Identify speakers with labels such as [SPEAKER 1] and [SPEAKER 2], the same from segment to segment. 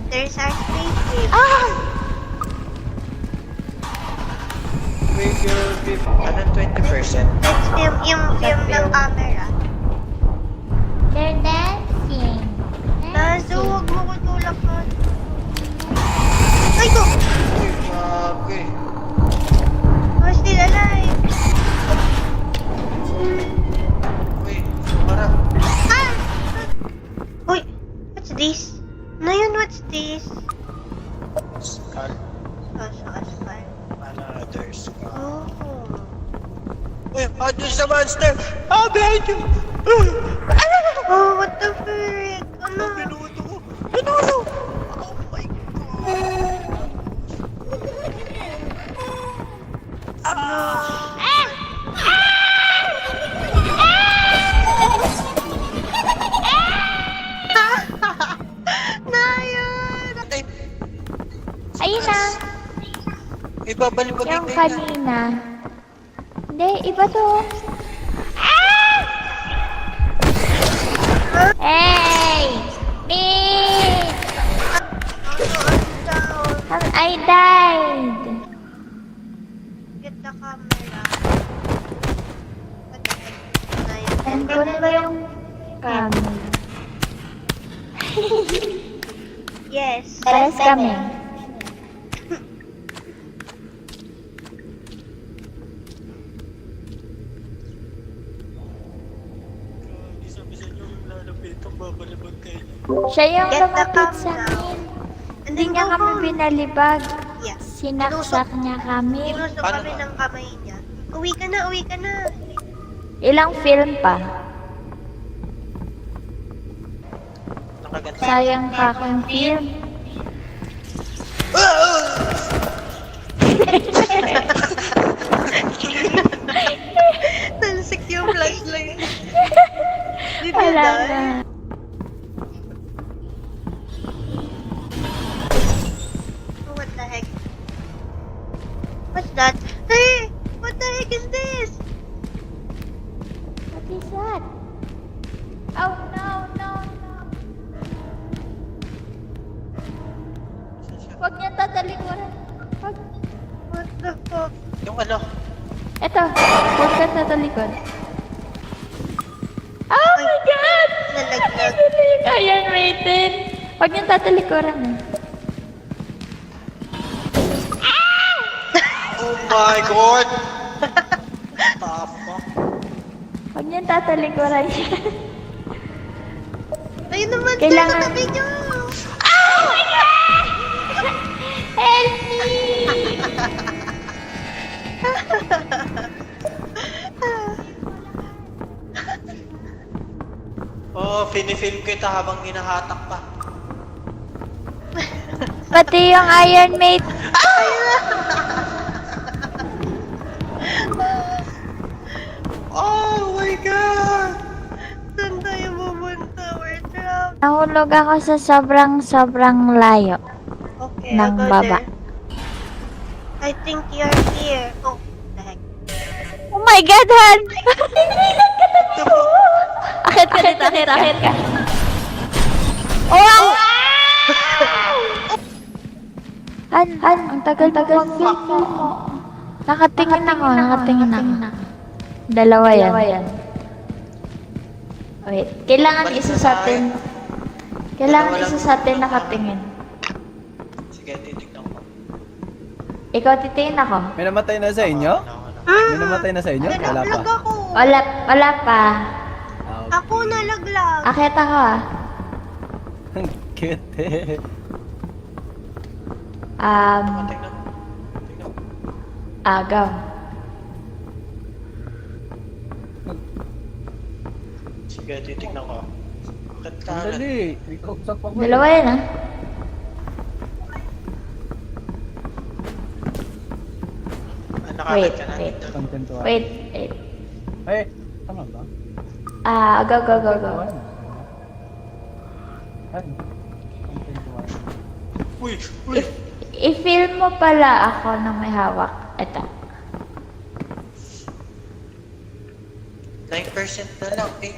[SPEAKER 1] There's our spaceship.
[SPEAKER 2] We will give, 20%?
[SPEAKER 1] Let's film ng camera.
[SPEAKER 3] They're dancing.
[SPEAKER 1] Naso, huwag mo ko tulak ka. Ay, go!
[SPEAKER 2] Uy, grabe.
[SPEAKER 1] We're still alive.
[SPEAKER 2] Uy, para.
[SPEAKER 1] Ah! Uy, what's this? Nayon, what's this?
[SPEAKER 2] Skull.
[SPEAKER 1] Skull.
[SPEAKER 2] Another skull.
[SPEAKER 1] Oh.
[SPEAKER 2] Uy, doon sa monster! Behind you!
[SPEAKER 1] Oh, what the frick? Ano?
[SPEAKER 2] Pinuto ko! Pinuto! Oh my God!
[SPEAKER 1] Nayon!
[SPEAKER 2] Ay,
[SPEAKER 3] Ayun na.
[SPEAKER 2] ibabalibagay
[SPEAKER 3] Yung
[SPEAKER 2] kayo na.
[SPEAKER 3] kanina. Hindi, iba to. Hey! Me! I died.
[SPEAKER 1] Get the camera. What the heck? Nayon.
[SPEAKER 3] Nandun ba yung camera?
[SPEAKER 1] Yes.
[SPEAKER 3] Pares kami.
[SPEAKER 2] Sabi sa inyo, lalapit ang babalibag kayo.
[SPEAKER 3] Siya yung
[SPEAKER 1] Get the
[SPEAKER 3] lumapit
[SPEAKER 1] cam
[SPEAKER 3] sa
[SPEAKER 1] now.
[SPEAKER 3] amin.
[SPEAKER 1] And
[SPEAKER 3] Hindi
[SPEAKER 1] then
[SPEAKER 3] niya
[SPEAKER 1] go
[SPEAKER 3] kami
[SPEAKER 1] home.
[SPEAKER 3] binalibag.
[SPEAKER 1] Yeah.
[SPEAKER 3] Sinaksak niya kami.
[SPEAKER 1] Tinusok
[SPEAKER 2] Paano
[SPEAKER 1] kami
[SPEAKER 2] ba?
[SPEAKER 1] ng kamay niya. Uwi ka na, uwi ka na.
[SPEAKER 3] Ilang film pa.
[SPEAKER 2] Nakaganda.
[SPEAKER 3] Sayang ka kung film.
[SPEAKER 1] Nalasik yung flashlight. Did you
[SPEAKER 3] Wala
[SPEAKER 1] die?
[SPEAKER 3] na.
[SPEAKER 1] Oh, what the heck? What's that? Hey! What the heck is this?
[SPEAKER 3] What is that? Oh no, no, no. Huwag niya tatalikuran. Huwag.
[SPEAKER 1] What the fuck?
[SPEAKER 2] Yung ano?
[SPEAKER 3] Eto, huwag ka tatalikod. Oh my God!
[SPEAKER 1] Nalaglag.
[SPEAKER 3] Ayan, waitin. Huwag niya tatalikuran eh.
[SPEAKER 2] Oh my God! Tapa.
[SPEAKER 3] Huwag niya tatalikuran siya.
[SPEAKER 1] Ayun naman,
[SPEAKER 3] Kailangan-
[SPEAKER 1] sa tabi niyo!
[SPEAKER 3] Oh my God! Help me!
[SPEAKER 2] Oh, pinifilm kita habang hinahatak pa.
[SPEAKER 3] Pati yung Iron Mate.
[SPEAKER 2] Oh my God!
[SPEAKER 1] Saan tayo pupunta? We're trapped.
[SPEAKER 3] Nahulog ako sa sobrang layo.
[SPEAKER 1] Okay,
[SPEAKER 3] Ng
[SPEAKER 1] I'll go
[SPEAKER 3] baba.
[SPEAKER 1] there. I think you're here. Oh, the heck.
[SPEAKER 3] Oh my God, Han! Akit ka dito, akit ka. Oh! Han, ang tagal-tagal film mo. Nakatingin ako. Dalawa yan. Wait, kailangan isa sa atin. Nakatingin.
[SPEAKER 2] Sige, titignan ko.
[SPEAKER 3] Ikaw titingin ako.
[SPEAKER 4] May namatay na sa inyo? May namatay na sa inyo? Wala pa.
[SPEAKER 1] Nalaglag ako.
[SPEAKER 3] Wala pa.
[SPEAKER 1] Ako nalaglag.
[SPEAKER 3] Akit ako ah.
[SPEAKER 4] Ang cute eh.
[SPEAKER 2] Tingnan mo. Tingnan mo.
[SPEAKER 3] Agaw.
[SPEAKER 2] Sige, titignan ko. Bakit ka agad?
[SPEAKER 4] Dali. Ikaw pa ko.
[SPEAKER 3] Dalawa yan ah.
[SPEAKER 2] Nakakit ka na?
[SPEAKER 3] Wait.
[SPEAKER 4] Contentual.
[SPEAKER 3] Wait.
[SPEAKER 4] Ay, tama ba?
[SPEAKER 3] Go.
[SPEAKER 4] Ay, contentual.
[SPEAKER 2] Uy! Uy!
[SPEAKER 3] I-film mo pala ako na may hawak. Ito.
[SPEAKER 2] 9% na lang eh.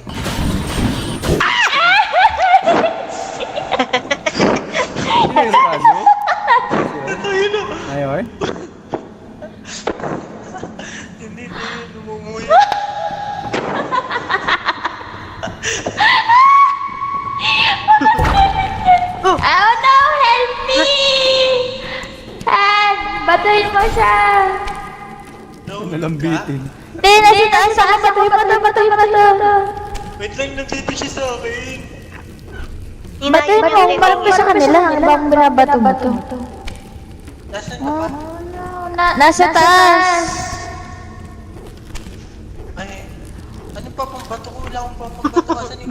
[SPEAKER 4] may radyo?
[SPEAKER 2] Ayun na.
[SPEAKER 4] Ngayon?
[SPEAKER 2] Hindi na yun, lumumuya.
[SPEAKER 3] Oh no! Help me! Han! Batuhin mo siya!
[SPEAKER 4] Nalambitin.
[SPEAKER 3] Hindi, nasa taas ako. Batuhin mo.
[SPEAKER 2] Wait lang, nandito siya sa akin.
[SPEAKER 3] Batuhin mo. Parang pa sa kanila. Habang binabato mo to.
[SPEAKER 2] Nasaan ka ba?
[SPEAKER 3] Nasa taas.
[SPEAKER 2] Ay, ano pa pang bato ko? Wala akong papambato. Asan yung...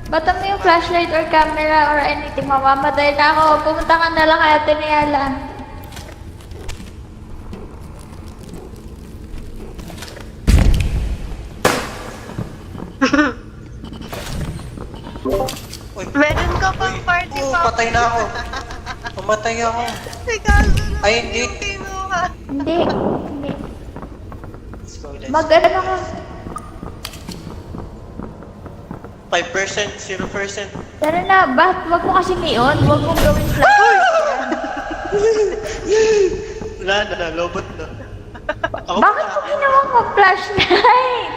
[SPEAKER 3] Bato mo yung flashlight or camera or anything. Mamamatay na ako. Pumunta ka na lang kaya tiniyala.
[SPEAKER 2] Uy,
[SPEAKER 1] Meron ka pang party
[SPEAKER 2] oo,
[SPEAKER 1] pa.
[SPEAKER 2] patay na ako. Pumatay ako.
[SPEAKER 1] Teka, ano
[SPEAKER 2] Ay, hindi.
[SPEAKER 1] yung kinuha?
[SPEAKER 3] Hindi.
[SPEAKER 2] Let's go, let's go.
[SPEAKER 3] Mag-ano ka.
[SPEAKER 2] 5%, 0%.
[SPEAKER 3] Tara na, wag mo kasi ngayon. Wag mong gawin flashlight.
[SPEAKER 2] Wala na, lobot na. Ako
[SPEAKER 3] Bakit mo ginawa mo flashlight?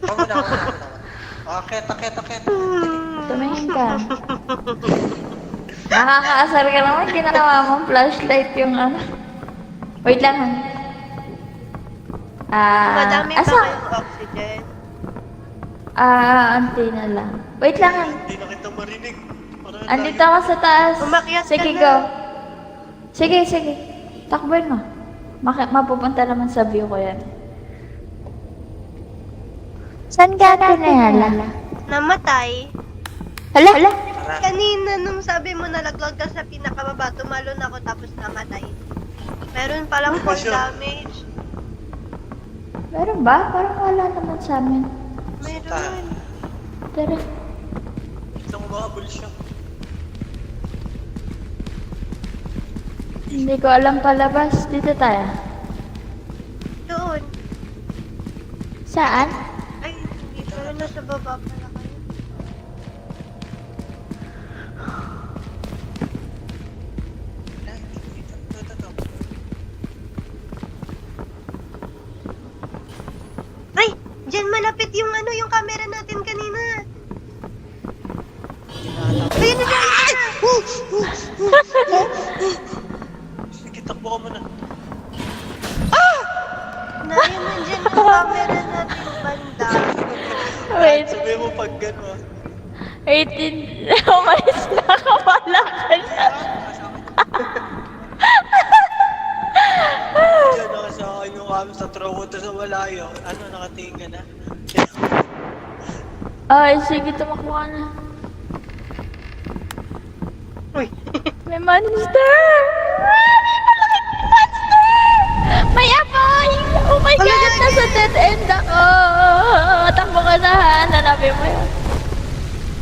[SPEAKER 2] Ako na. Akit.
[SPEAKER 3] Tumingin ka. Nakakaasar ka naman. Ginawa mong flashlight yung ano. Wait lang.
[SPEAKER 1] Madami pa
[SPEAKER 3] asa?
[SPEAKER 1] kayong oxygen.
[SPEAKER 3] Ante na lang. Wait lang.
[SPEAKER 2] Hindi na kita marinig. Parang
[SPEAKER 3] Andito ako sa taas.
[SPEAKER 1] Umakyat ka
[SPEAKER 3] Sige,
[SPEAKER 1] na.
[SPEAKER 3] go. Sige. Takboy mo. Mapupunta naman sa view ko yan. Saan ka tinayala?
[SPEAKER 1] Namatay.
[SPEAKER 3] Hala?
[SPEAKER 2] Tara.
[SPEAKER 1] Kanina nung sabi mo nalaglag ka sa pinakababa, tumalon ako tapos namatay. Meron palang
[SPEAKER 2] Ano ba
[SPEAKER 1] fall
[SPEAKER 2] siya?
[SPEAKER 1] damage.
[SPEAKER 3] Meron ba? Parang wala naman sa amin.
[SPEAKER 1] Meron.
[SPEAKER 3] Tara.
[SPEAKER 2] Isang umahabol siya.
[SPEAKER 3] Hindi ko alam palabas. Dito tayo.
[SPEAKER 1] Doon.
[SPEAKER 3] Saan?
[SPEAKER 1] Ay, hindi. Pero nasa baba pala kayo.
[SPEAKER 2] Wala, ito.
[SPEAKER 1] Ay! Diyan malapit yung ano, yung camera natin kanina. Ayun na siya!
[SPEAKER 2] Sige, takbo ka muna.
[SPEAKER 1] Ayun na dyan yung camera natin banda.
[SPEAKER 3] Wait.
[SPEAKER 2] Sabi mo pag gano'n.
[SPEAKER 3] 18. Umalis na ako. Wala ka na.
[SPEAKER 2] Diyan ako sa akin yung kami sa troko to sa malayo. Ano, nakatingin ka na?
[SPEAKER 3] Ay, sige. Tumakbo ka na.
[SPEAKER 1] Uy!
[SPEAKER 3] May monster! May malaking monster! May apoy! Oh my God! Nasa dead end ako! Takbo ka na ha! Hanapin mo yun.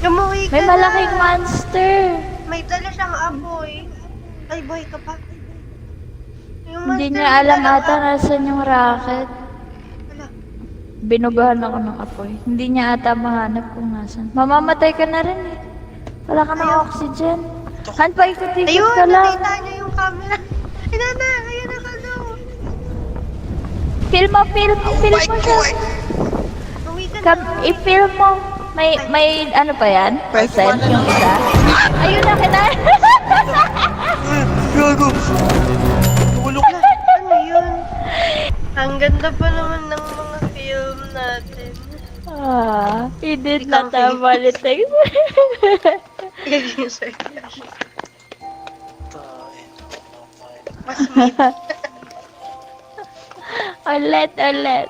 [SPEAKER 1] Umuwi ka
[SPEAKER 3] May
[SPEAKER 1] na.
[SPEAKER 3] malaking monster!
[SPEAKER 1] May dala siyang apoy. Ay, boy ka pa. Yung
[SPEAKER 3] Hindi
[SPEAKER 1] monster
[SPEAKER 3] niya
[SPEAKER 1] may
[SPEAKER 3] alam
[SPEAKER 1] dalang
[SPEAKER 3] ata nasan yung rocket.
[SPEAKER 1] Wala.
[SPEAKER 3] Binugahan ako ng apoy. Hindi niya ata mahanap kung nasan. Mamamatay ka na rin eh. Wala ka ng oxygen. Han, paikot-ikot
[SPEAKER 1] Ayun,
[SPEAKER 3] ka lang.
[SPEAKER 1] nakita niya yung camera. Ayun na, ayun na ka daw.
[SPEAKER 3] Film mo siya.
[SPEAKER 1] Uwi ka na.
[SPEAKER 3] I-film mo. May ano pa yan? Percent yung isa. Ayun na, kinain.
[SPEAKER 2] Gago! Tumulok na!
[SPEAKER 1] Ano yun? Ang ganda pa naman ng mga film natin.
[SPEAKER 3] Hindi
[SPEAKER 1] Ikaw,
[SPEAKER 3] na tama litay.
[SPEAKER 1] Gagawin sa'yo.
[SPEAKER 2] Tayo.
[SPEAKER 1] Mas meat.
[SPEAKER 3] Ulit.